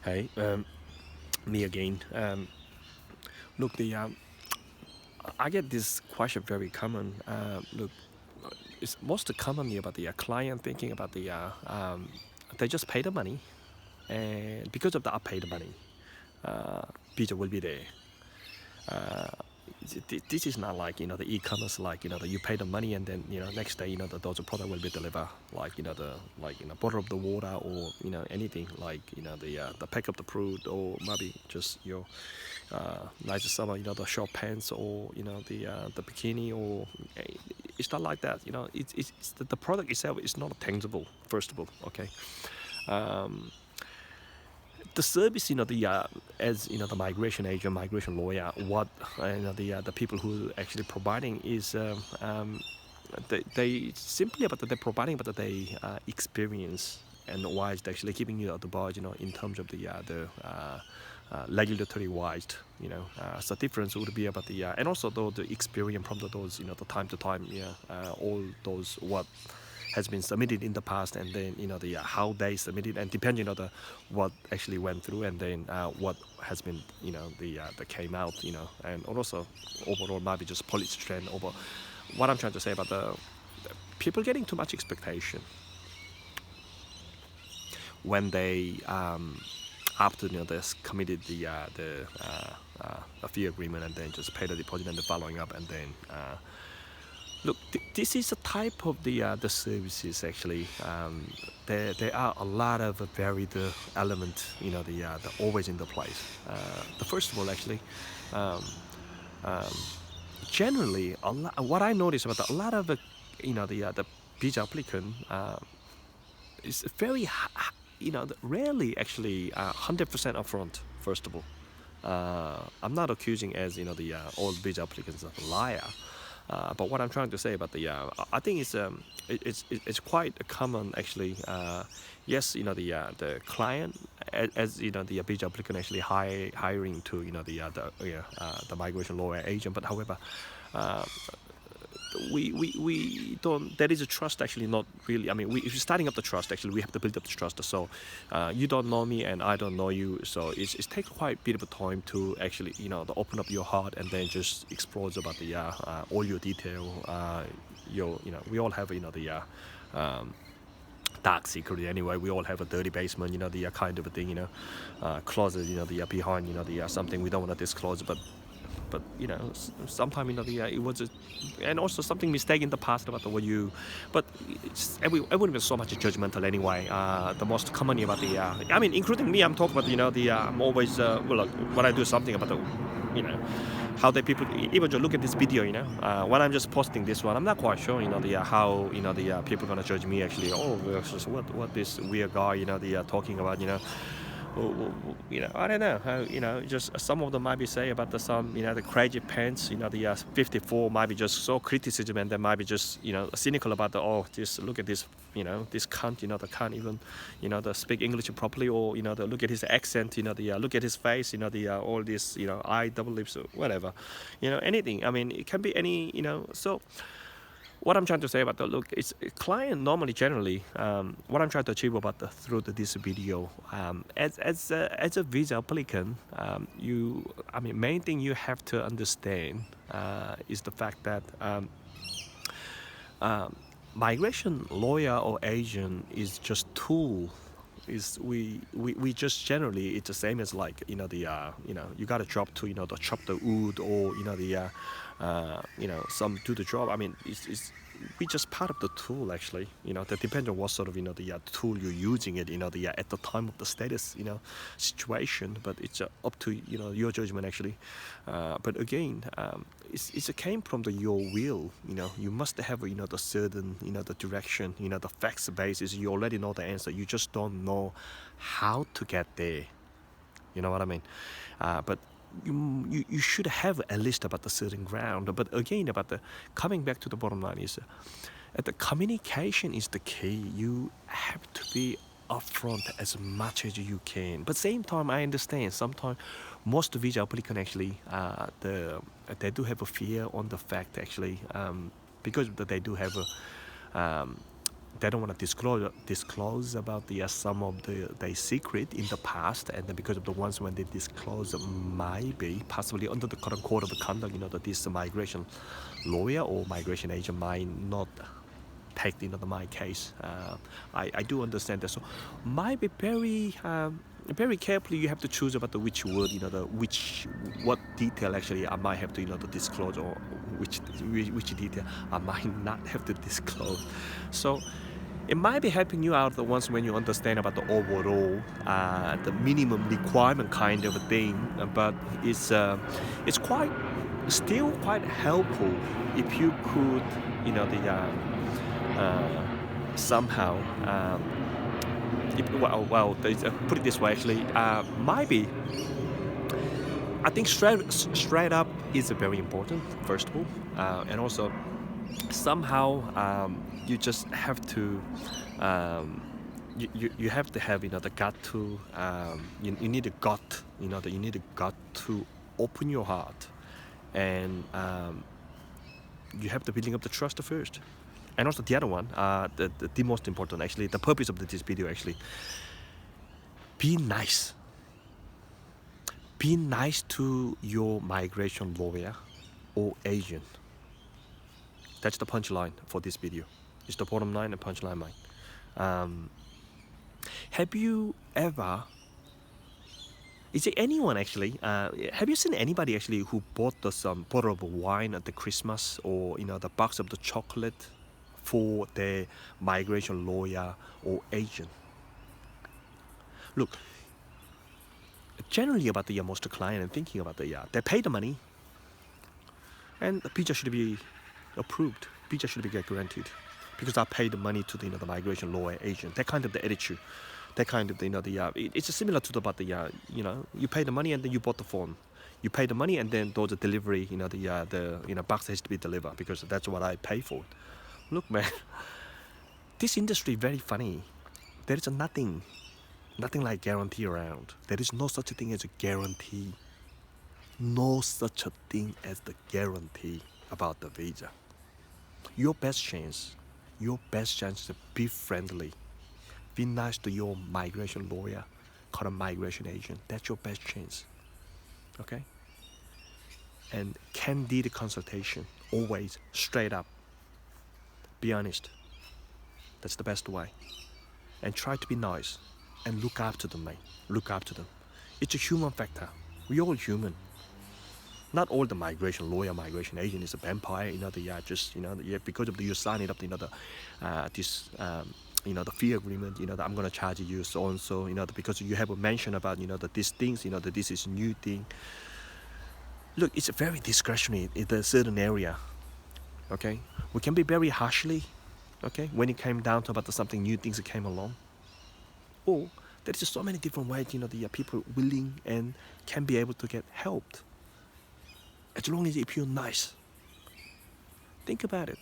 Hey, me again. Look, I get this question very common. Look, it's most commonly about the client thinking about they just pay the money, and because of the paid money, pizza will be there. Uh, this is not like the e-commerce, like that you pay the money and then next day those product will be delivered, like bottle of the water, or anything like the pack of the fruit, or maybe just your nice summer, the short pants, or the bikini, or it's not like that. It's the product itself is not tangible, first of all. Okay. um, the service, as the migration agent, migration lawyer, what the people who actually providing is, they simply about they're providing, but they experience, and why it's actually keeping you at the bar, in terms of regulatory wise, so difference would be about and also the experience from those, the time to time, all those what has been submitted in the past, and then how they submitted, and depending on the what actually went through, and then what has been that came out, and also overall maybe just policy trend over. What I'm trying to say about the people getting too much expectation when they after they committed the fee agreement, and then just pay the deposit and the following up, and then look, this is a type of the services actually. There are a lot of varied elements, the always in the place. The first of all, actually, um, um, generally, what I notice about a lot of the visa applicant is very rarely actually 100% upfront. First of all, I'm not accusing as all visa applicants of a liar. But what I'm trying to say about I think it's quite common actually. Yes, the client, as the visa applicant actually hiring to the migration lawyer agent. But however, uh, we don't, there is a trust actually, not really. I mean, if you're starting up the trust, actually we have to build up the trust. So you don't know me and I don't know you, so it's take quite a bit of a time to actually to open up your heart, and then just explore about all your detail. We all have um, dark secret anyway. We all have a dirty basement, the kind of a thing, closet, the behind, something we don't want to disclose. But sometimes it was and also something mistake in the past about the what you. But everyone was so much judgmental anyway. The most commonly about I mean, including me, I'm talking about I'm always well, look, when I do something about the you know how the people even just look at this video, when I'm just posting this one, I'm not quite sure, how people gonna judge me actually. Oh, what this weird guy, talking about, I don't know how, just some of them might be say about some, the crazy pants, the 54 might be just so criticism, and they might be just, cynical about just look at this, this cunt, that can't even, the speak English properly, or, the look at his accent, look at his face, all this, eye double lips, or whatever, anything. I mean, it can be any, so what I'm trying to say about the look, it's a client normally generally. What I'm trying to achieve about this video, as a visa applicant, I mean, main thing you have to understand is the fact that migration lawyer or agent is just tool. Is we just generally, it's the same as like you got a job to to chop the wood, or some do the job. I mean, it's we just part of the tool actually. That depends on what sort of tool you're using it. At the time of the status situation. But it's up to your judgment actually. But again, it came from your will. You must have the certain the direction. The facts basis. You already know the answer. You just don't know how to get there. You know what I mean? But you should have at least about the certain ground. But again, about the coming back to the bottom line is the communication is the key. You have to be upfront as much as you can. But same time, I understand sometimes most visa applicant actually they do have a fear on the fact actually, because they do have a they don't want to disclose about some of their secret in the past, and then because of the ones when they disclose might be possibly under the current code of conduct, that this migration lawyer or migration agent might not take my case. I do understand that, so might be very carefully you have to choose about the which word, what detail actually I might have to to disclose, or which detail I might not have to disclose. So it might be helping you out the ones when you understand about the overall, the minimum requirement kind of a thing, but it's still quite helpful if you could, somehow, put it this way actually, might be, I think straight up is very important, first of all, and also somehow you just have to, you have to have the gut to, you need a gut, you need a gut to open your heart, and you have to building up the trust first. And also the other one, the most important actually, the purpose of this video actually, be nice. Be nice to your migration lawyer or agent. That's the punchline for this video. It's the bottom line and punchline line. Have you ever, is there anyone actually, have you seen anybody actually who bought some bottle of wine at the Christmas, or the box of the chocolate for their migration lawyer or agent? Look, generally about the most client and thinking about they pay the money, and the visa should be approved, visa should be guaranteed, because I paid the money to the migration lawyer agent. That kind of the attitude, that kind of it's similar to about you pay the money and then you bought the phone. You pay the money and then those delivery, the box has to be delivered because that's what I pay for. Look, man, this industry very funny. There is nothing like guarantee around. There is no such a thing as a guarantee. No such a thing as the guarantee about the visa. Your best chance to be friendly, be nice to your migration lawyer, current migration agent. That's your best chance. Okay? And candid consultation, always straight up. Be honest. That's the best way. And try to be nice and look after them, mate. Look after them. It's a human factor. We're all human. Not all the migration lawyer, migration agent is a vampire. Because of you signing up, the fee agreement. That I'm gonna charge you so and so. Because you have a mention about that these things. That this is new thing. Look, it's very discretionary in a certain area. Okay, we can be very harshly. Okay, when it came down to about something new things that came along. Or there's just so many different ways. The people willing and can be able to get helped. As long as if you're nice. Think about it.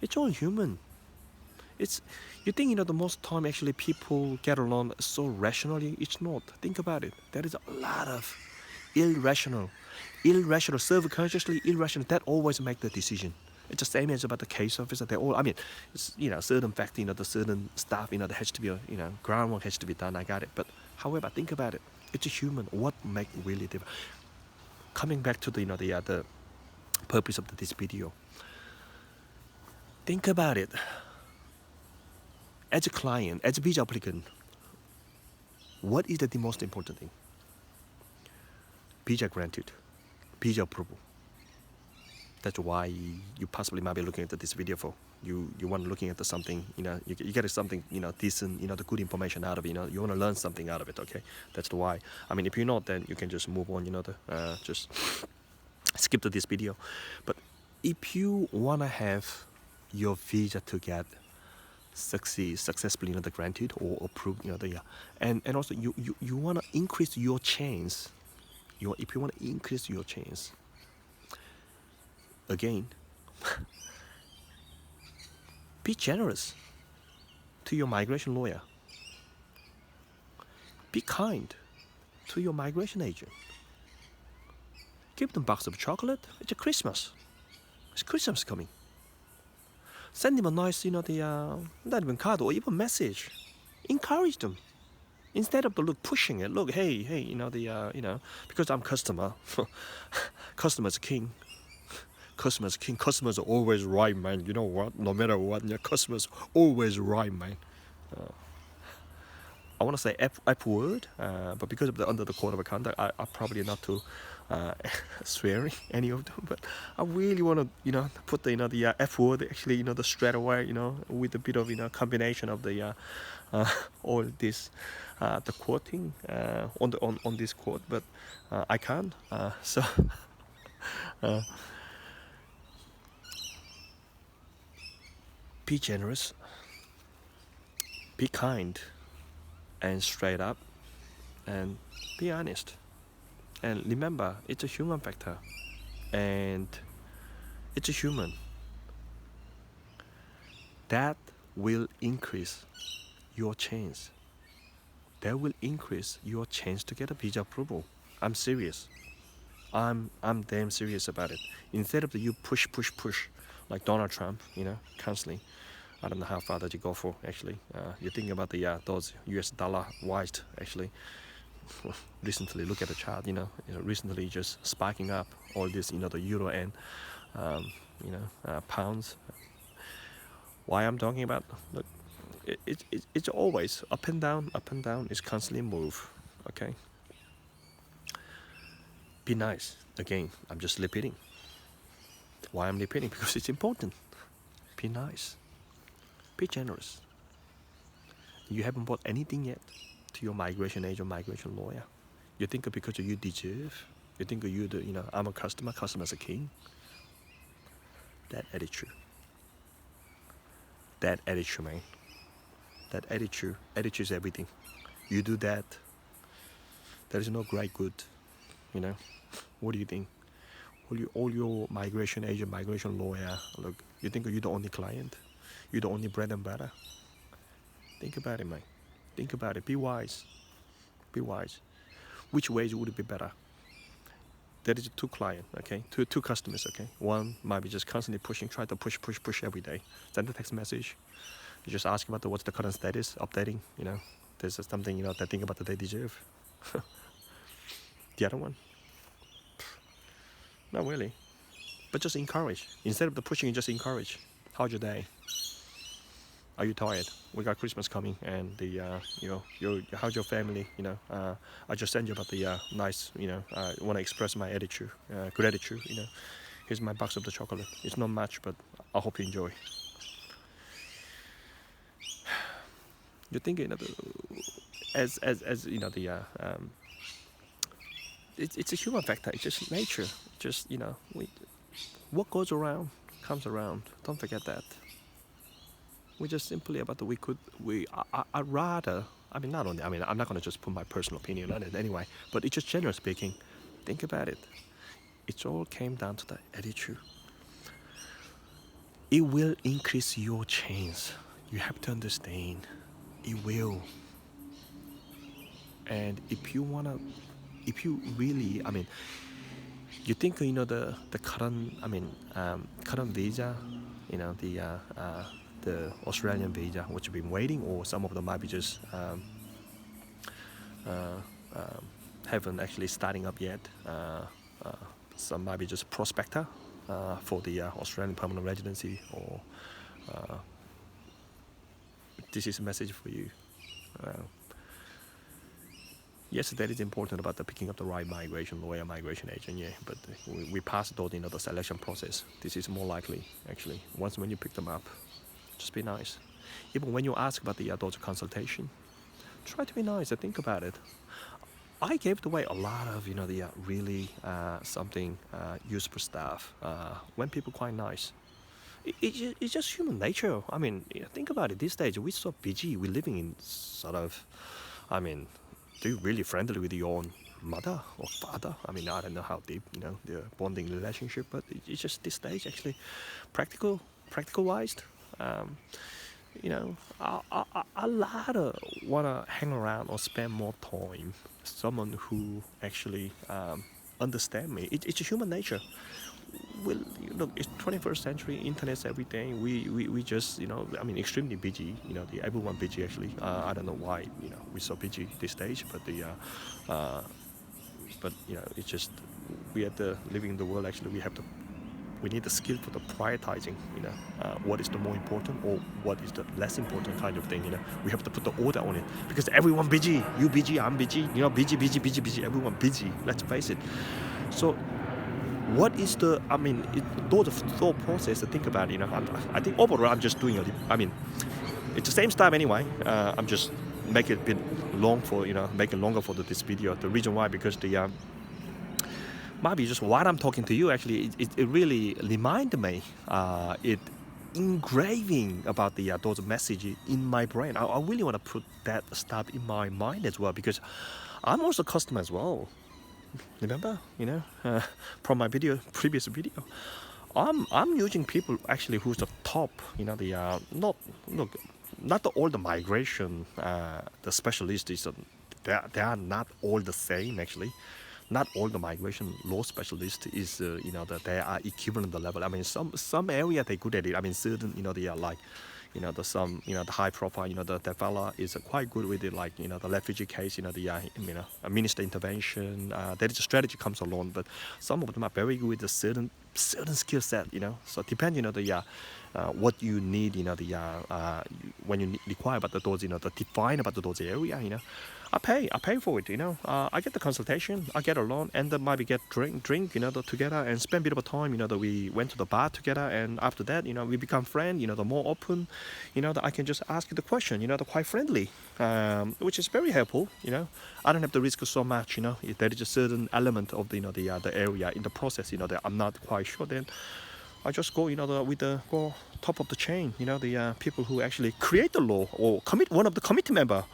It's all human. You think the most time actually people get along so rationally. It's not. Think about it. There is a lot of irrational, subconsciously irrational. That always make the decision. It's the same as about the case officer. They all. I mean, it's, certain fact. The certain stuff. There has to be groundwork has to be done. I got it. But however, think about it. It's a human. What make really different? Coming back to the purpose of this video. Think about it. As a client, as a visa applicant, what is the most important thing? Visa granted, visa approval. That's why you possibly might be looking at this video for. You want looking at something, you get something, decent, the good information out of it, you want to learn something out of it, okay? That's why. I mean, if you're not, then you can just move on, just skip to this video. But if you want to have your visa to get successfully, granted or approved, and also you want to increase your chance, if you want to increase your chance, again, be generous to your migration lawyer. Be kind to your migration agent. Give them a box of chocolate. It's a Christmas. It's Christmas coming. Send them a nice, not even card or even message. Encourage them instead of pushing it. Look, hey, because I'm customer. Customer's king. Customer's king. Customers are always right, man. You know what? No matter what, your customers always right, man. I want to say F word, but because of the under the code of conduct, I probably not to swearing any of them. But I really want to, put the F word actually, the straight away, with a bit of combination of the all this, the quoting on this quote, but I can't. So uh, be generous, be kind, and straight up, and be honest. And remember, it's a human factor, and it's a human that will increase your chance. That will increase your chance to get a visa approval. I'm serious. I'm damn serious about it. Instead of you push, like Donald Trump, constantly. I don't know how far that you go for actually. You think about the those US dollar wise actually. Recently, look at the chart. Recently just spiking up all this. The euro and pounds. Why I'm talking about? Look, it's always up and down, up and down. It's constantly move. Okay. Be nice. Again, I'm just repeating. Why I'm repeating? Because it's important. Be nice. Be generous. You haven't bought anything yet to your migration agent, migration lawyer. You think because you deserve. You think I'm a customer. Customer's a king. That attitude. That attitude, man. That attitude is everything. You do that, there is no great good. What do you think? All your migration agent, migration lawyer, look, you think you're the only client? You're the only bread and butter? Think about it, man. Think about it. Be wise. Be wise. Which ways would it be better? There is two clients, okay? Two customers, okay? One might be just constantly pushing, try to push every day. Send a text message. You just ask about what's the current status, updating, There's something, they think about that they deserve. The other one, not really. But just encourage. Instead of the pushing, just encourage. How's your day? Are you tired? We got Christmas coming, and how's your family? I just send you about the nice, want to express my attitude, gratitude. Here's my box of the chocolate. It's not much, but I hope you enjoy. You think as it's a human factor. It's just nature. Just what goes around comes around. Don't forget that. We just simply about I rather. Not only. I'm not gonna just put my personal opinion on it anyway. But it's just generally speaking. Think about it. It all came down to the attitude. It will increase your chance. You have to understand. It will. And if you really, you think the current, current visa, the Australian visa, which you've been waiting, or some of them might be just haven't actually starting up yet. Some might be just prospector for the Australian permanent residency, or this is a message for you. Yes, that is important about the picking up the right migration lawyer, migration agent, yeah. But we passed those the selection process. This is more likely, actually. Once when you pick them up, just be nice. Even when you ask about the those consultation, try to be nice and think about it. I gave away a lot of the really something useful stuff when people quite nice. It's just human nature. Think about it. These days we're so busy. We're living in sort of, do you really friendly with your own mother or father? I don't know how deep the bonding relationship, but it's just this stage actually, practical wise. I rather wanna hang around or spend more time someone who actually understand me. It's a human nature. well, look, it's 21st century, internet's everything. We just, I mean, extremely busy. Everyone busy actually. I don't know why, we're so busy this stage, but it's just we have to living in the world. Actually, we need the skill for the prioritizing. What is the more important or what is the less important kind of thing. We have to put the order on it because everyone busy. You busy, I'm busy. Busy, busy, busy, busy. Everyone busy. Let's face it. So what is the, I mean, those thought process to think about. I think overall I'm just doing I mean, it's the same style anyway. I'm just make it a bit long for, make it longer for this video. The reason why, because the maybe just while I'm talking to you, actually, it really reminded me, it engraving about the those messages in my brain. I really want to put that stuff in my mind as well, because I'm also a customer as well. Remember, from my previous video, I'm using people actually who's the top, not look, not all the migration, the specialists is, they are not all the same actually. Not all the migration law specialists is, that they are equivalent level. I mean, some area they good at it. I mean, certain, they are like, the some, the high profile, the fella is quite good with it, like, the refugee case, minister intervention. That is a strategy comes along, but some of them are very good with a certain skill set, So depend, what you need, when you require about those, the define about those area, I pay for it, I get the consultation, I get a loan, and then maybe get drink, together and spend a bit of time, that we went to the bar together, and after that, we become friends, the more open, that I can just ask you the question, the quite friendly, which is very helpful, I don't have to risk so much, if there is a certain element of the, the area in the process, that I'm not quite sure, then I just go, go top of the chain, the people who actually create the law or one of the committee member,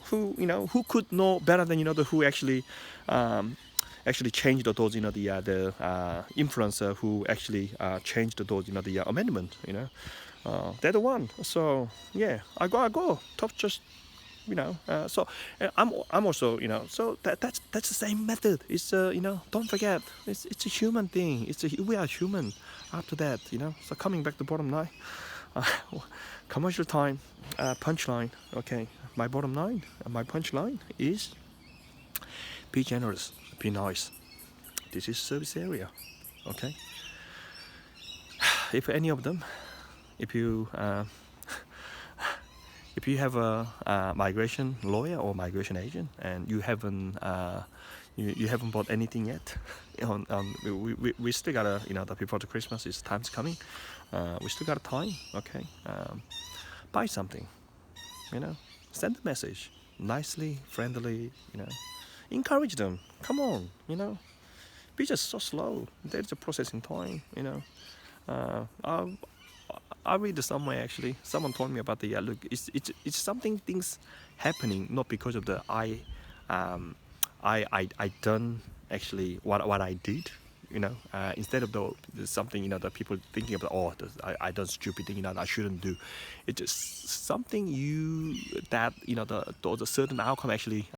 who could know better than, who actually changed those, the influencer who actually changed those, the amendment, they're the one. So yeah, I go top just. So I'm also, so that's the same method. It's don't forget, it's a human thing. We are human. After that, so coming back to bottom line, commercial time, punchline. Okay, my bottom line, my punchline is be generous, be nice. This is service area. Okay. If any of them, if you if you have a migration lawyer or migration agent and you haven't bought anything yet, we still gotta, before the Christmas is time's coming, we still got time. Okay, buy something, send a message nicely, friendly, encourage them. Come on, be just so slow. There's a processing time, I read somewhere actually. Someone told me about the look. It's something things happening not because of the I done actually what I did. Instead of the something the people thinking about, I done stupid thing I shouldn't do. It's just something that the certain outcome actually